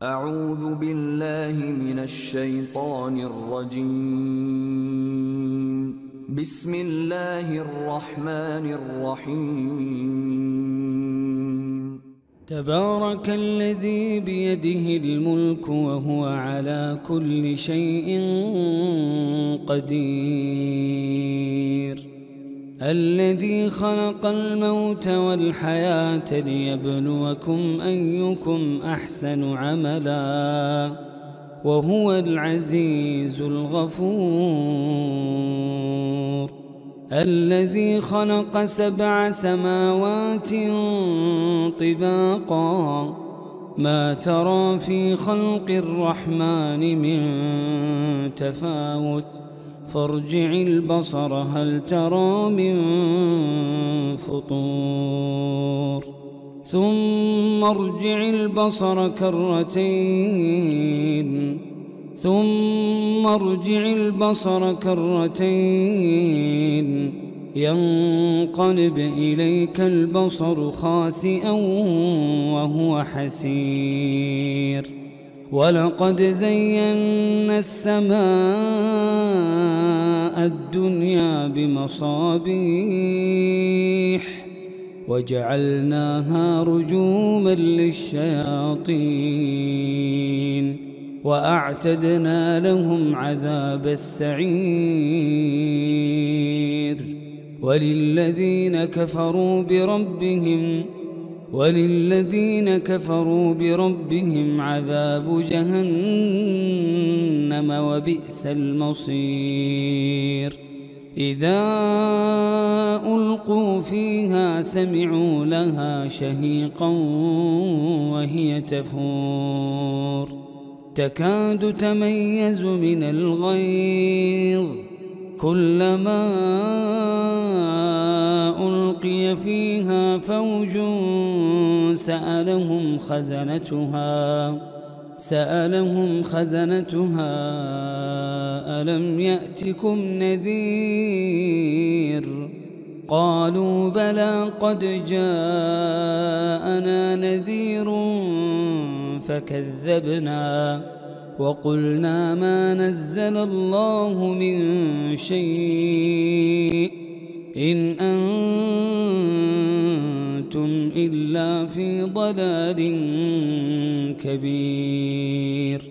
أعوذ بالله من الشيطان الرجيم. بسم الله الرحمن الرحيم. تبارك الذي بيده الملك وهو على كل شيء قدير، الذي خلق الموت والحياة ليبلوكم أيكم أحسن عملا وهو العزيز الغفور، الذي خلق 7 سماوات طباقا ما ترى في خلق الرحمن من تفاوت فارجع البصر هل ترى من فطور ثم ارجع البصر كرتين ينقلب إليك البصر خاسئا وهو حسير، ولقد زينا السماء الدنيا بمصابيح وجعلناها رجوما للشياطين وأعتدنا لهم عذاب السعير، وللذين كفروا بربهم عذاب جهنم وبئس المصير. إذا ألقوا فيها سمعوا لها شهيقا وهي تفور تكاد تميز من الغيظ، كلما ألقي فيها فوج سألهم خزنتها ألم يأتكم نذير؟ قالوا بلى قد جاءنا نذير فكذبنا وقلنا ما نزل الله من شيء إن أنتم إلا في ضلال كبير.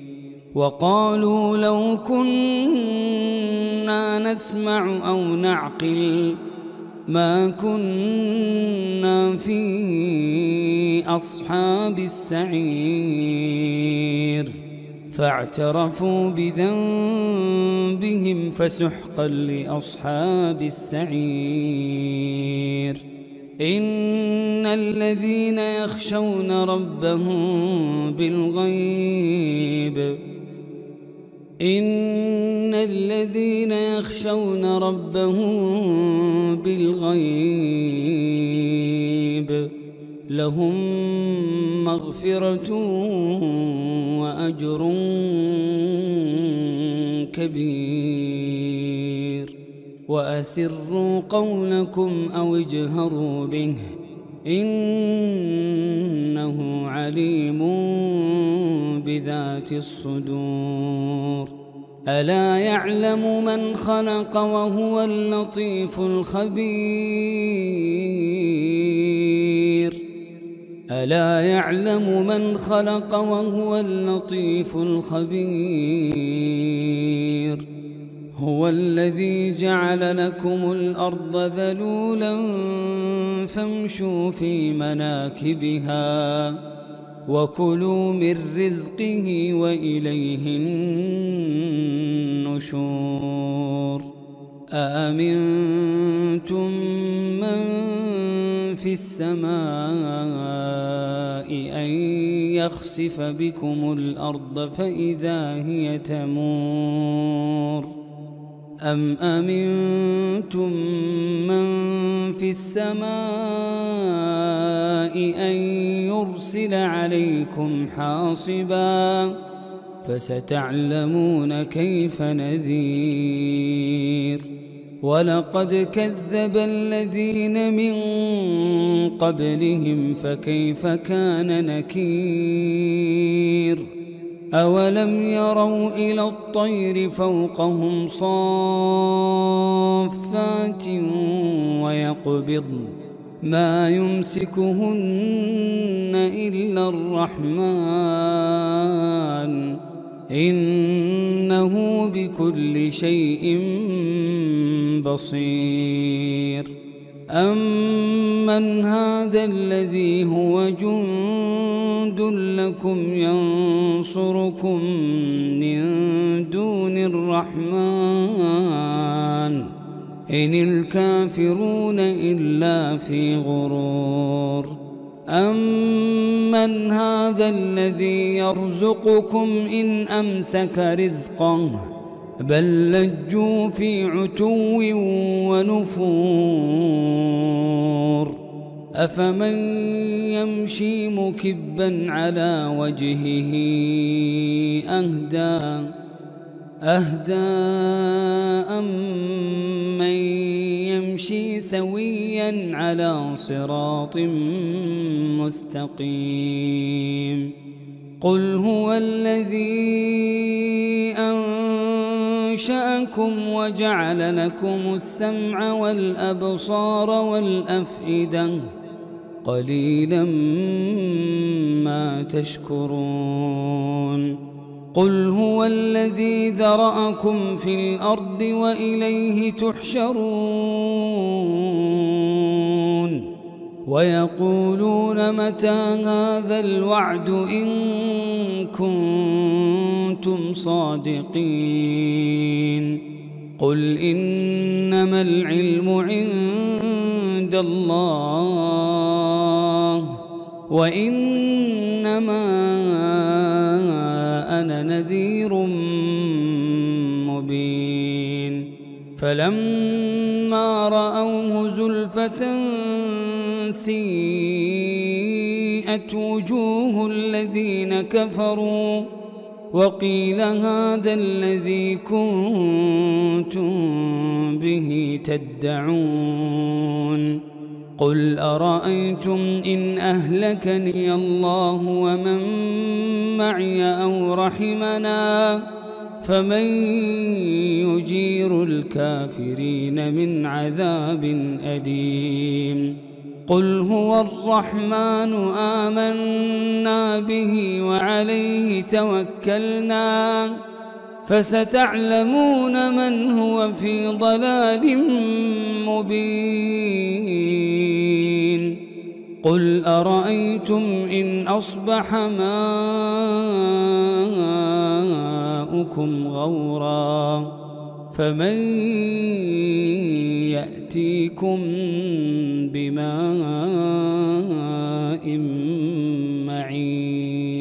وقالوا لو كنا نسمع أو نعقل ما كنا في أصحاب السعير، فاعترفوا بذنبهم فسحقا لأصحاب السعير. إن الذين يخشون ربهم بالغيب لهم مغفرة وأجر كبير. وأسروا قولكم أو اجهروا به إنه عليم بذات الصدور. ألا يعلم من خلق وهو اللطيف الخبير. هو الذي جعل لكم الأرض ذلولا فامشوا في مناكبها وكلوا من رزقه وإليه النشور. أأمنتم من في السماء أن يخسف بكم الأرض فإذا هي تمور أم أمنتم من في السماء أن يرسل عليكم حاصبا فستعلمون كيف نذير. ولقد كذب الذين من قبلهم فكيف كان نكير أولم يروا إلى الطير فوقهم صافات ويقبضن ما يمسكهن إلا الرحمن إنه بكل شيء بصير أمن هذا الذي هو جند لكم ينصركم من دون الرحمن إن الكافرون إلا في غرور أمن هذا الذي يرزقكم إن أمسك رزقه بل لجوا في عتو ونفور أفمن يمشي مكبا على وجهه أهدى أمن يمشي سويا على صراط مستقيم قل هو الذي أنشأكم وجعل لكم السمع والأبصار والأفئدة قليلا ما تشكرون قل هو الذي ذرأكم في الأرض وإليه تحشرون ويقولون متى هذا الوعد إن كنتم صادقين قل إنما العلم عند الله وإنما أنا نذير مبين فلما رأوه زلفة سيئت وجوه الذين كفروا وقيل هذا الذي كنتم به تدعون قل أرأيتم إن أهلكني الله ومن معي أو رحمنا فمن يجير الكافرين من عذاب أليم قل هو الرحمن آمنا به وعليه توكلنا فستعلمون من هو في ضلال مبين قل أرأيتم إن أصبح ماؤكم غورا فمن يأتيكم بماء معين